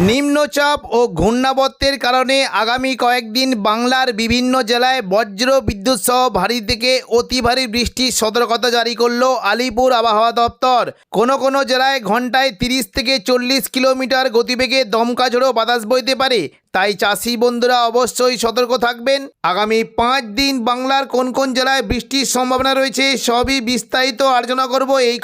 নিম্নচাপ ও ঘূর্ণাবর্তের কারণে আগামী কয়েকদিন বাংলার বিভিন্ন জেলায় বজ্র বিদ্যুৎ সহ ভারী থেকে অতি ভারী বৃষ্টির সতর্কতা জারি করল আলিপুর আবহাওয়া দপ্তর। কোনো জেলায় ঘন্টায় 30 থেকে 40 কিলোমিটার গতিবেগে দমকা ঝোড়ো বাতাস বইতে পারে, তাই চাষি বন্ধুরা অবশ্যই সতর্ক থাকবেন। আগামী 5 দিন বাংলার কোন জেলায় বৃষ্টির সম্ভাবনা রয়েছে সবই বিস্তারিত আলোচনা করব এই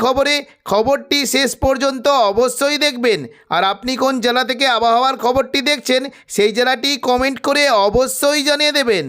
খবরটি শেষ পর্যন্ত অবশ্যই দেখবেন। আর আপনি কোন জেলা থেকে আবহাওয়ার খবরটি দেখছেন সেই জেলাটি কমেন্ট করে অবশ্যই জানিয়ে দেবেন।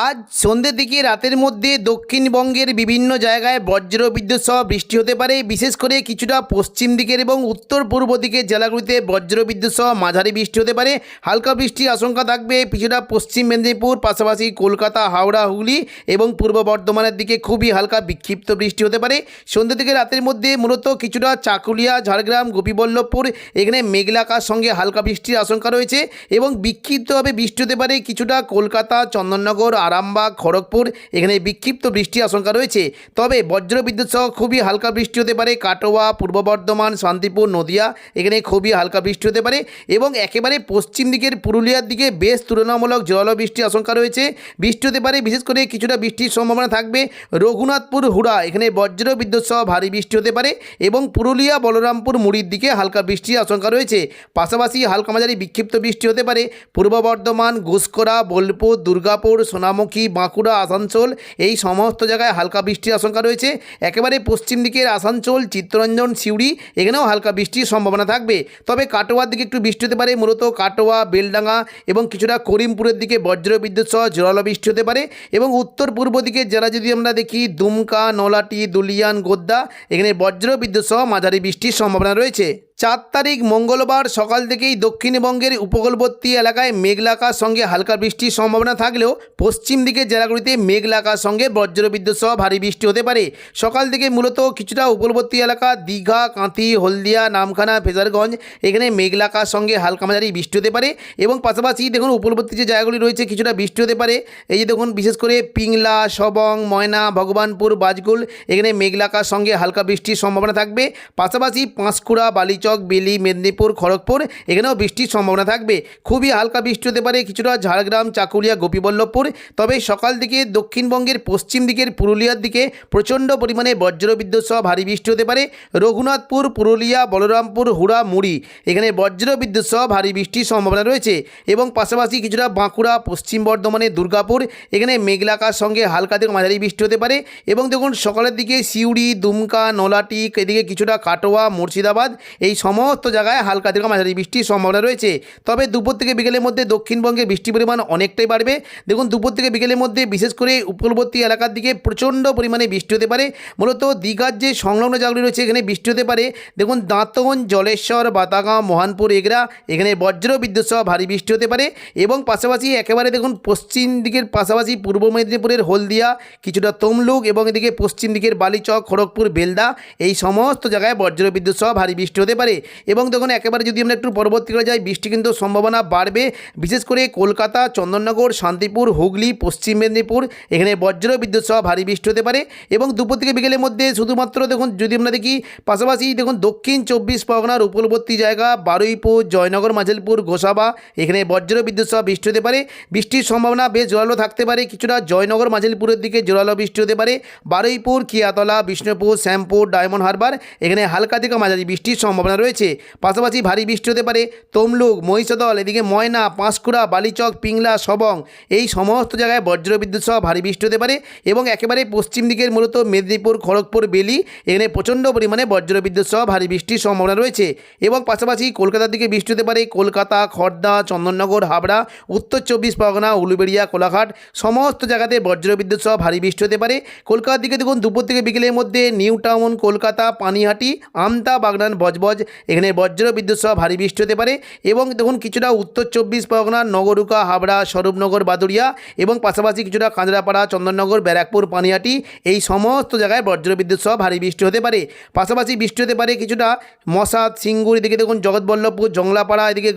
আজ সন্ধ্যে থেকে রাতের মধ্যে দক্ষিণবঙ্গের বিভিন্ন জায়গায় বজ্র বিদ্যুৎ সহ বৃষ্টি হতে পারে। বিশেষ করে কিছুটা পশ্চিম দিকের এবং উত্তর পূর্ব দিকের জেলাগুলিতে বজ্র বিদ্যুৎ সহ মাঝারি বৃষ্টি হতে পারে। হালকা বৃষ্টির আশঙ্কা থাকবে কিছুটা পশ্চিম মেদিনীপুর, পাশাপাশি কলকাতা, হাওড়া, হুগলি এবং পূর্ব বর্ধমানের দিকে খুবই হালকা বিক্ষিপ্ত বৃষ্টি হতে পারে। সন্ধ্যে থেকে রাতের মধ্যে মূলত কিছুটা চাকুলিয়া, ঝাড়গ্রাম, গোপীবল্লভপুর এখানে মেঘলা আকাশ সঙ্গে হালকা বৃষ্টির আশঙ্কা রয়েছে এবং বিক্ষিপ্তভাবে বৃষ্টি হতে পারে কিছুটা কলকাতা, চন্দননগর, আরামবাগ, খড়গপুর এখানে বিক্ষিপ্ত বৃষ্টির আশঙ্কা রয়েছে। তবে বজ্র বিদ্যুৎ সহ খুবই হালকা বৃষ্টি হতে পারে কাটোয়া, পূর্ব বর্ধমান, শান্তিপুর, নদিয়া এখানে খুবই হালকা বৃষ্টি হতে পারে এবং একেবারে পশ্চিম দিকের পুরুলিয়ার দিকে বেশ তুলনামূলক জোরালো বৃষ্টির আশঙ্কা রয়েছে। বৃষ্টি হতে পারে, বিশেষ করে কিছুটা বৃষ্টির সম্ভাবনা থাকবে রঘুনাথপুর, হুড়া এখানে বজ্র বিদ্যুৎ সহ ভারী বৃষ্টি হতে পারে এবং পুরুলিয়া, বলরামপুর, মুড়ির দিকে হালকা বৃষ্টির আশঙ্কা রয়েছে। পাশাপাশি হালকা মাঝারি বিক্ষিপ্ত বৃষ্টি হতে পারে পূর্ব বর্ধমান, ঘুষকরা, বোলপুর, দুর্গাপুর, সোনামুখী, বাঁকুড়া, আসানসোল এই সমস্ত জায়গায় হালকা বৃষ্টির আশঙ্কা রয়েছে। একেবারে পশ্চিম দিকের আসানসোল, চিত্তরঞ্জন, সিউড়ি এখানেও হালকা বৃষ্টির সম্ভাবনা থাকবে। তবে কাটোয়ার দিকে একটু বৃষ্টি হতে পারে, মূলত কাটোয়া, বেলডাঙ্গা এবং কিছুটা করিমপুরের দিকে বজ্র বিদ্যুৎ সহ জোরালো বৃষ্টি হতে পারে এবং উত্তর পূর্ব দিকের জেলা যদি আমরা দেখি দুমকা, নলাটি, দুলিয়ান, গোদ্দা এখানে বজ্র বিদ্যুৎ সহ মাঝারি বৃষ্টির সম্ভাবনা রয়েছে। 4 তারিখ মঙ্গলবার সকাল থেকেই দক্ষিণবঙ্গের উপকূলবর্তী এলাকায় মেঘলা আকাশ সঙ্গে হালকা বৃষ্টির সম্ভাবনা থাকলেও পশ্চিম দিকের জেলাগুলিতে মেঘলা আকাশ সঙ্গে বজ্র বিদ্যুৎ সহ ভারী বৃষ্টি হতে পারে। সকাল থেকে মূলত কিছুটা উপকূলবর্তী এলাকা দীঘা, কাঁথি, হলদিয়া, নামখানা, ফেজারগঞ্জ এখানে মেঘলা আকাশ সঙ্গে হালকা মাঝারি বৃষ্টি হতে পারে এবং পাশাপাশি দেখুন উপকূলবর্তী যে জায়গাগুলি রয়েছে কিছুটা বৃষ্টি হতে পারে। এই যে দেখুন বিশেষ করে পিংলা, সবং, ময়না, ভগবানপুর, বাজকুল এখানে মেঘলা আকাশ সঙ্গে হালকা বৃষ্টির সম্ভাবনা থাকবে। পাশাপাশি পাঁশকুড়া, বালিচক, বেলি, মেদিনীপুর, খড়গপুর এখানেও বৃষ্টির সম্ভাবনা থাকবে। খুবই হালকা বৃষ্টি হতে পারে কিছুটা ঝাড়গ্রাম, চাকুলিয়া, গোপীবল্লভপুর। তবে সকাল থেকে দক্ষিণবঙ্গের পশ্চিম দিকের পুরুলিয়ার দিকে প্রচণ্ড পরিমাণে বজ্র বিদ্যুৎ সহ ভারী বৃষ্টি হতে পারে রঘুনাথপুর, পুরুলিয়া, বলরামপুর, হুড়া, মুড়ি এখানে বজ্র বিদ্যুৎ সহ ভারী বৃষ্টির সম্ভাবনা রয়েছে এবং পাশাপাশি কিছুটা বাঁকুড়া, পশ্চিম বর্ধমানে দুর্গাপুর এখানে মেঘলা আকাশ সঙ্গে হালকা থেকে মাঝারি বৃষ্টি হতে পারে এবং দেখুন সকালের দিকে সিউড়ি, দুমকা, নলাটি এদিকে কিছুটা কাটোয়া, মুর্শিদাবাদ এই সমস্ত জায়গায় হালকা থেকে মাঝারি বৃষ্টির সম্ভাবনা রয়েছে। তবে দুপুর থেকে বিকেলের মধ্যে দক্ষিণবঙ্গে বৃষ্টির পরিমাণ অনেকটাই বাড়বে। দেখুন দুপুর থেকে বিকেলের মধ্যে বিশেষ করে উপকূলবর্তী এলাকার দিকে প্রচণ্ড পরিমাণে বৃষ্টি হতে পারে। মূলত দীঘার যে সংলগ্ন জায়গাগুলি রয়েছে এখানে বৃষ্টি হতে পারে। দেখুন দাঁতন, জলেশ্বর, বাতাগাঁও, মোহনপুর, এগরা এখানে বজ্র বিদ্যুৎ সহ ভারী বৃষ্টি হতে পারে এবং পাশাপাশি একেবারে দেখুন পশ্চিম দিকের পাশাপাশি পূর্ব মেদিনীপুরের হলদিয়া, কিছুটা তমলুক এবং এদিকে পশ্চিম দিকের বালিচক, খড়গপুর, বেলদা এই সমস্ত জায়গায় বজ্র বিদ্যুৎ সহ ভারী বৃষ্টি হতে পারে এবং দেখুন একেবারে যদি আমরা একটু পরবর্তীকালে যাই বৃষ্টি কিন্তু সম্ভাবনা বাড়বে। বিশেষ করে কলকাতা, চন্দননগর, শান্তিপুর, হুগলি, পশ্চিম মেদিনীপুর এখানে বজ্র বিদ্যুৎ সহ ভারী বৃষ্টি হতে পারে এবং দুপুর থেকে বিকেলের মধ্যে শুধুমাত্র দেখুন যদি আমরা দেখি পাশাপাশি দেখুন দক্ষিণ 24 পরগনার উপকূলবর্তী জায়গা বারুইপুর, জয়নগর, মাঝেলপুর, গোসাবা এখানে বজ্র বিদ্যুৎ সহ বৃষ্টি হতে পারে। বৃষ্টির সম্ভাবনা বেশ জোরালো থাকতে পারে, কিছুটা জয়নগর, মাঝেলপুরের দিকে জোরালো বৃষ্টি হতে পারে। বারুইপুর, কিয়াতলা, বিষ্ণুপুর, শ্যামপুর, ডায়মন্ড হারবার এখানে হালকা থেকে মাঝারি বৃষ্টির সম্ভাবনা রয়েছে। পাশাপাশি ভারী বৃষ্টি হতে পারে তমলুক, মহিষাদল এদিকে ময়না, পাঁশকুড়া, বালিচক, পিংলা, সবং এই সমস্ত জায়গায় বজ্র বিদ্যুৎ সহ ভারী বৃষ্টি হতে পারে এবং একেবারে পশ্চিম দিকের মূলত মেদিনীপুর, খড়গপুর, বেলি এখানে প্রচণ্ড পরিমাণে বজ্র বিদ্যুৎ সহ ভারী বৃষ্টির সম্ভাবনা রয়েছে এবং পাশাপাশি কলকাতার দিকে বৃষ্টি হতে পারে কলকাতা, খড়দা, চন্দননগর, হাবড়া, উত্তর 24 পরগনা, উলুবেড়িয়া, কোলাঘাট সমস্ত জায়গাতে বজ্র বিদ্যুৎ সহ ভারী বৃষ্টি হতে পারে। কলকাতার দিকে দেখুন দুপুর থেকে বিকেলের মধ্যে নিউ টাউন, কলকাতা, পানিহাটি, আমতা, বাগনান, বজবজ এখানে বজ্র বিদ্যুৎ সহ ভারী বৃষ্টি হতে পারে এবং দেখুন কিছুটা উত্তর 24 পরগনার নগরুকা, হাবড়া, স্বরূপনগর, বাদুড়িয়া এবং পাশাপাশি কিছুটা কাঁচরাপাড়া, চন্দননগর, ব্যারাকপুর, পানিহাটি এই সমস্ত জায়গায় বজ্র বিদ্যুৎ সহ ভারী বৃষ্টি হতে পারে। পাশাপাশি বৃষ্টি হতে পারে কিছুটা মশাদ, সিঙ্গুর এদিকে দেখুন জগৎবল্লভপুর, জংলাপাড়া এদিকে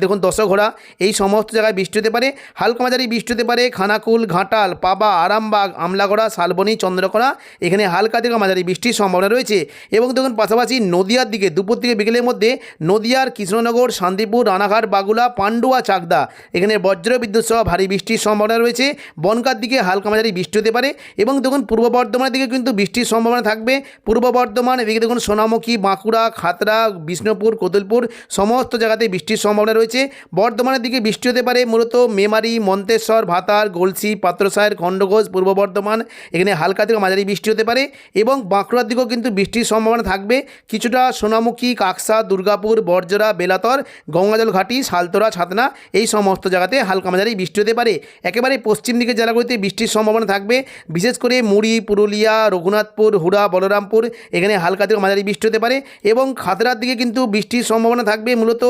দেখুন দশঘোড়া এই সমস্ত জায়গায় বৃষ্টি হতে পারে। হালকা মাঝারি বৃষ্টি হতে পারে খানাকুল, ঘাটাল, পাবা, আরামবাগ, আমলাগড়া, শালবনী, চন্দ্রকোনা এখানে হালকা থেকে মাঝারি বৃষ্টির সম্ভাবনা রয়েছে এবং দেখুন পাশাপাশি নদিয়ার দিকে দুপুর থেকে বিকেলের মধ্যে নদিয়ার কৃষ্ণনগর, শান্তিপুর, রানাঘাট, বাগুলা, পান্ডুয়া, চাকদা এখানে বজ্র বিদ্যুৎ সহ ভারী বৃষ্টির সম্ভাবনা রয়েছে। বনগাঁর দিকে হালকা মাঝারি বৃষ্টি হতে পারে এবং দেখুন পূর্ব বর্ধমানের দিকে কিন্তু বৃষ্টির সম্ভাবনা থাকবে। পূর্ব বর্ধমান এদিকে দেখুন সোনামুখী, বাঁকুড়া, খাতড়া, বিষ্ণুপুর, কোতুলপুর সমস্ত জায়গাতে বৃষ্টির সম্ভাবনা রয়েছে। বর্ধমানের দিকে বৃষ্টি হতে পারে মূলত মেমারি, মন্তেশ্বর, ভাতার, গলসি, পাত্রসায়ের, খণ্ডঘোষ, পূর্ব বর্ধমান এখানে হালকা থেকে মাঝারি বৃষ্টি হতে পারে এবং বাঁকুড়ার দিকেও কিন্তু বৃষ্টির সম্ভাবনা থাকবে। কিছুটা সোনামুখী, কাকসা, দুর্গাপুর, বরজরা, বেলাতর, গঙ্গাজল ঘাটি, সালতোরা, ছাতনা এই সমস্ত জায়গাতে হালকা মাঝারি বৃষ্টি হতে পারে। একেবারে পশ্চিম দিকের জেলাগুলিতে বৃষ্টির সম্ভাবনা থাকবে, বিশেষ করে মুড়ি, পুরুলিয়া, রঘুনাথপুর, হুড়া, বলরামপুর এখানে হালকা থেকে মাঝারি বৃষ্টি হতে পারে এবং খাতড়ার দিকে কিন্তু বৃষ্টির সম্ভাবনা থাকবে। মূলত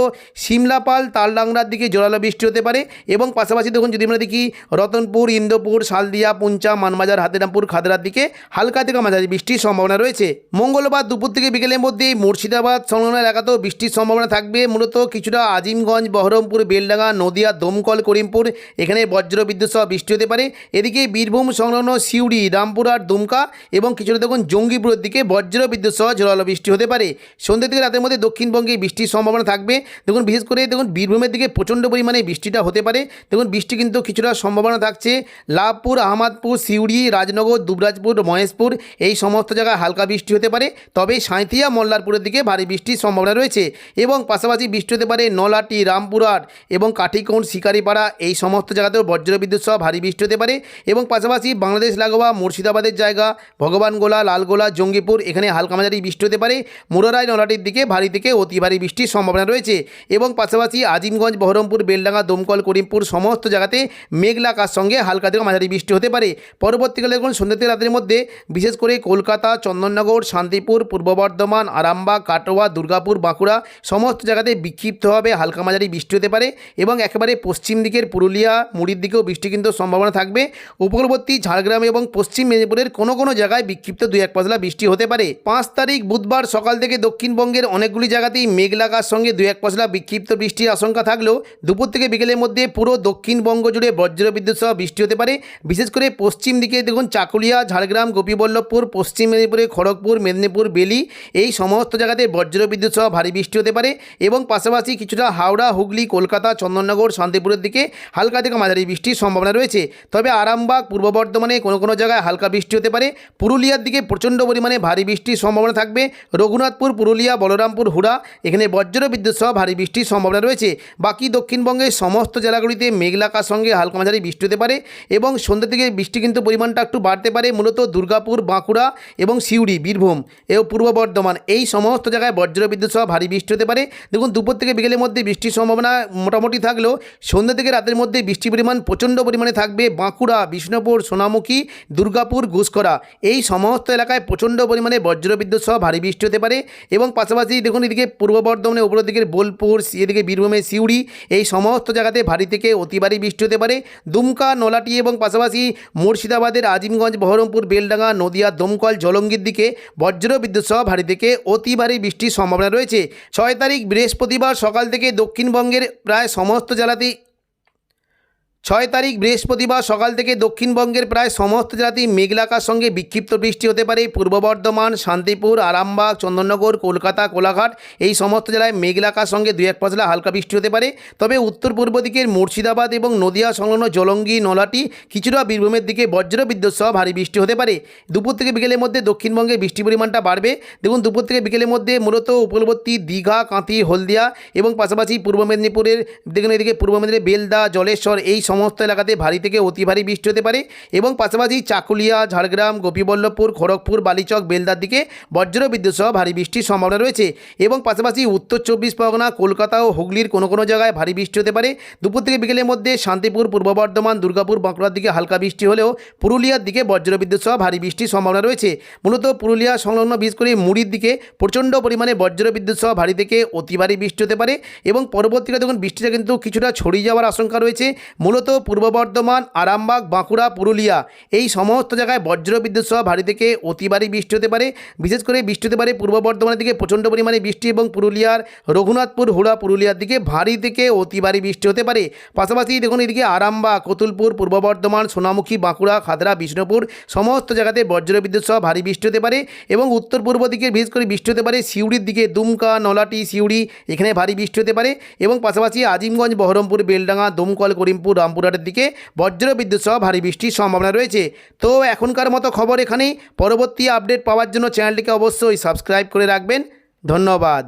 সিমলাপাল, তালডাংরার দিকে জোরালো বৃষ্টি হতে পারে এবং পাশাপাশি দেখুন যদি আমরা দেখি রতনপুর, ইন্দোপুর, শালদিয়া, পুঞ্চা, মানবাজার, হাতিরামপুর, খাতড়ার দিকে হালকা থেকে মাঝারি বৃষ্টির সম্ভাবনা রয়েছে। মঙ্গলবার দুপুর থেকে বিকেলের মধ্যে মুর্শিদাবাদ সংলগ্ন এলাকাতেও বৃষ্টির সম্ভাবনা থাকবে। মূলত কিছুটা আজিমগঞ্জ, বহরমপুর, বেলডাঙ্গা, নদিয়া, দমকল, করিমপুর এখানে বজ্র বিদ্যুৎ সহ বৃষ্টি হতে পারে। এদিকে বীরভূম সংলগ্ন সিউড়ি, রামপুরহাট, দুমকা এবং কিছুটা দেখুন জঙ্গিপুরের দিকে বজ্র বিদ্যুৎ সহ জোরালো বৃষ্টি হতে পারে। সন্ধ্যা থেকে রাতের মধ্যে দক্ষিণবঙ্গে বৃষ্টির সম্ভাবনা থাকবে। দেখুন বিশেষ করে দেখুন বীরভূমের দিকে প্রচণ্ড পরিমাণে বৃষ্টিটা হতে পারে। দেখুন বৃষ্টি কিন্তু কিছুটা সম্ভাবনা থাকছে লাভপুর, আহমদপুর, সিউড়ি, রাজনগর, দুবরাজপুর, মহেশপুর এই সমস্ত জায়গায় হালকা বৃষ্টি হতে পারে। তবে সাঁইথিয়া, মল্লারপুরের দিকে ভারী বৃষ্টির সম্ভাবনা রয়েছে এবং পাশাপাশি বৃষ্টি হতে পারে নলাটি, রামপুরহাট এবং কাঠিকোণ, শিকারিপাড়া এই সমস্ত জায়গাতেও বজ্রবিদ্যুৎ সহ ভারী বৃষ্টি হতে পারে এবং পাশাপাশি বাংলাদেশ লাগোয়া মুর্শিদাবাদের জায়গা ভগবানগোলা, লালগোলা, জঙ্গিপুর এখানে হালকা মাঝারি বৃষ্টি হতে পারে। মুরারাই, নলাটির দিকে ভারী থেকে অতি ভারী বৃষ্টির সম্ভাবনা রয়েছে এবং পাশাপাশি আজিমগঞ্জ, বহরমপুর, বেলডাঙ্গা, দমকল, করিমপুর সমস্ত জায়গাতে মেঘলা আকাশ সঙ্গে হালকা থেকে মাঝারি বৃষ্টি হতে পারে। পরবর্তীকালে দেখুন সন্ধ্যা থেকে রাতের মধ্যে বিশেষ করে কলকাতা, চন্দননগর, শান্তিপুর, পূর্ব বর্ধমান, আরামবাগ, কাটোয়া, দুর্গাপুর, বাঁকুড়া সমস্ত জায়গাতে বিক্ষিপ্তভাবে হালকা মাঝারি বৃষ্টি হতে পারে এবং একেবারে পশ্চিম দিকের পুরুলিয়া, মুড়ির দিকেও বৃষ্টি কিন্তু সম্ভাবনা থাকবে। উপকূলবর্তী ঝাড়গ্রাম এবং পশ্চিম মেদিনীপুরের কোনো কোনো জায়গায় বিক্ষিপ্ত 2-1 পশলা বৃষ্টি হতে পারে। 5 তারিখ বুধবার সকাল থেকে দক্ষিণবঙ্গের অনেকগুলি জায়গাতেই মেঘলা আকাশ সঙ্গে 2-1 পশলা বিক্ষিপ্ত বৃষ্টির আশঙ্কা থাকলেও দুপুর থেকে বিকেলের মধ্যে পুরো দক্ষিণবঙ্গ জুড়ে বজ্রবিদ্যুৎ সহ বৃষ্টি হতে পারে। বিশেষ করে পশ্চিম দিকে দেখুন চাকুলিয়া, ঝাড়গ্রাম, গোপীবল্লভপুর, পশ্চিম মেদিনীপুরে খড়গপুর, মেদিনীপুর, বেলি এই সমস্ত জায়গাতে বজ্রবিদ্যুৎ সহ ভারী বৃষ্টি হতে পারে এবং পাশাপাশি কিছুটা হাওড়া, হুগলি, কলকাতা, চন্দননগর, শান্তিপুরের দিকে হালকা থেকে মাঝারি বৃষ্টির সম্ভাবনা রয়েছে। তবে আরামবাগ, পূর্ব বর্ধমানে কোনো কোনো জায়গায় হালকা বৃষ্টি হতে পারে। পুরুলিয়ার দিকে প্রচণ্ড পরিমাণে ভারী বৃষ্টির সম্ভাবনা থাকবে। রঘুনাথপুর, পুরুলিয়া, বলরামপুর, হুড়া এখানে বজ্রবিদ্যুৎ সহ ভারী বৃষ্টির সম্ভাবনা রয়েছে। বাকি দক্ষিণবঙ্গের সমস্ত জেলাগুলিতে মেঘলা আকাশ সঙ্গে হালকা মাঝারি বৃষ্টি হতে পারে এবং সন্ধ্যা থেকে বৃষ্টি কিন্তু পরিমাণটা একটু বাড়তে পারে। মূলত দুর্গাপুর, বাঁকুড়া এবং সিউড়ি, বীরভূম এবং পূর্ব বর্ধমান এই সমস্ত জায়গায় বজ্রবিদ্যুৎ সহ ভারী বৃষ্টি হতে পারে। দেখুন দুপুর থেকে বিকেলের মধ্যে বৃষ্টির সম্ভাবনা মোটামুটি থাকলেও সন্ধ্যা থেকে রাতের মধ্যে বৃষ্টির পরিমাণ প্রচণ্ড পরিমাণে থাকবে। বাঁকুড়া, বিষ্ণুপুর, সোনামুখী, দুর্গাপুর, ঘুষকরা এই সমস্ত এলাকায় প্রচণ্ড পরিমাণে বজ্রবিদ্যুৎ সহ ভারী বৃষ্টি হতে পারে এবং পাশাপাশি দেখুন এদিকে পূর্ব বর্ধমানের উপরের দিকের বোলপুর, এদিকে বীরভূমের সিউড়ি এই সমস্ত জায়গাতে ভারী থেকে অতি ভারী বৃষ্টি হতে পারে। দুমকা, নলাটি এবং পাশাপাশি মুর্শিদাবাদের আজিমগঞ্জ, বহরমপুর, বেলডাঙ্গা, নদিয়া, দমকল, জলঙ্গির দিকে বজ্রবিদ্যুৎ সহ ভারী থেকে অতি ভারী বৃষ্টির সম্ভাবনা রয়েছে। 6 তারিখ বৃহস্পতিবার সকাল থেকে দক্ষিণবঙ্গের প্রায় সমস্ত জেলাতেই 6 তারিখ বৃহস্পতিবার সকাল থেকে দক্ষিণবঙ্গের প্রায় সমস্ত জেলাতেই মেঘলা আকাশ সঙ্গে বিক্ষিপ্ত বৃষ্টি হতে পারে। পূর্ব বর্ধমান, শান্তিপুর, আরামবাগ, চন্দননগর, কলকাতা, কোলাঘাট এই সমস্ত জেলায় মেঘলা আকাশ সঙ্গে 2-1 পশলা হালকা বৃষ্টি হতে পারে। তবে উত্তর পূর্ব দিকের মুর্শিদাবাদ এবং নদিয়া সংলগ্ন জলঙ্গি, নলাটি, কিছুটা বীরভূমের দিকে বজ্রবিদ্যুৎ সহ ভারী বৃষ্টি হতে পারে। দুপুর থেকে বিকেলের মধ্যে দক্ষিণবঙ্গে বৃষ্টির পরিমাণটা বাড়বে। দেখুন দুপুর থেকে বিকেলের মধ্যে মূলত উপকূলবর্তী দীঘা, কাঁথি, হলদিয়া এবং পাশাপাশি পূর্ব মেদিনীপুরের দেখুন এদিকে পূর্ব মেদিনীপুরের বেলদা, জলেশ্বর এই সমস্ত এলাকাতে ভারী থেকে অতি ভারী বৃষ্টি হতে পারে এবং পাশাপাশি চাকুলিয়া, ঝাড়গ্রাম, গোপীবল্লভপুর, খড়গপুর, বালিচক, বেলদার দিকে বজ্রবিদ্যুৎ সহ ভারী বৃষ্টির সম্ভাবনা রয়েছে এবং পাশাপাশি উত্তর 24 পরগনা, কলকাতা ও হুগলির কোনো কোনো জায়গায় ভারী বৃষ্টি হতে পারে। দুপুর থেকে বিকেলের মধ্যে শান্তিপুর, পূর্ব বর্ধমান, দুর্গাপুর, বাঁকুড়ার দিকে হালকা বৃষ্টি হলেও পুরুলিয়ার দিকে বজ্রবিদ্যুৎ সহ ভারী বৃষ্টির সম্ভাবনা রয়েছে। মূলত পুরুলিয়া সংলগ্ন বিশেষ করে মুড়ির দিকে প্রচণ্ড পরিমাণে বজ্রবিদ্যুৎ সহ ভারী থেকে অতি ভারী বৃষ্টি হতে পারে এবং পরবর্তীকালে দেখুন বৃষ্টিটা কিন্তু কিছুটা ছড়িয়ে যাওয়ার আশঙ্কা রয়েছে। মূলত মূলত পূর্ব বর্ধমান, আরামবাগ, বাঁকুড়া, পুরুলিয়া এই সমস্ত জায়গায় বজ্রবিদ্যুৎ সহ ভারী থেকে অতি ভারী বৃষ্টি হতে পারে। বিশেষ করে বৃষ্টি হতে পারে পূর্ব বর্ধমানের দিকে প্রচণ্ড পরিমাণে বৃষ্টি এবং পুরুলিয়ার রঘুনাথপুর, হুড়া, পুরুলিয়ার দিকে ভারী থেকে অতি ভারী বৃষ্টি হতে পারে। পাশাপাশি দেখুন এদিকে আরামবাগ, কতুলপুর, পূর্ব বর্ধমান, সোনামুখী, বাঁকুড়া, খাদরা, বিষ্ণুপুর সমস্ত জায়গাতে বজ্রবিদ্যুৎ সহ ভারী বৃষ্টি হতে পারে। এবং উত্তর পূর্ব দিকে বিশেষ করে বৃষ্টি হতে পারে সিউড়ির দিকে, দুমকা, নলাটি, সিউড়ি এখানে ভারী বৃষ্টি হতে পারে। এবং পাশাপাশি আজিমগঞ্জ, বহরমপুর, বেলডাঙ্গা, দমকল, করিমপুর, রামপুরহাটের দিকে বজ্রবিদ্যুৎ সহ ভারী বৃষ্টির সম্ভাবনা রয়েছে। তো এখনকার মতো খবর এখানেই। পরবর্তী আপডেট পাওয়ার জন্য চ্যানেলটিকে অবশ্যই সাবস্ক্রাইব করে রাখবেন। ধন্যবাদ।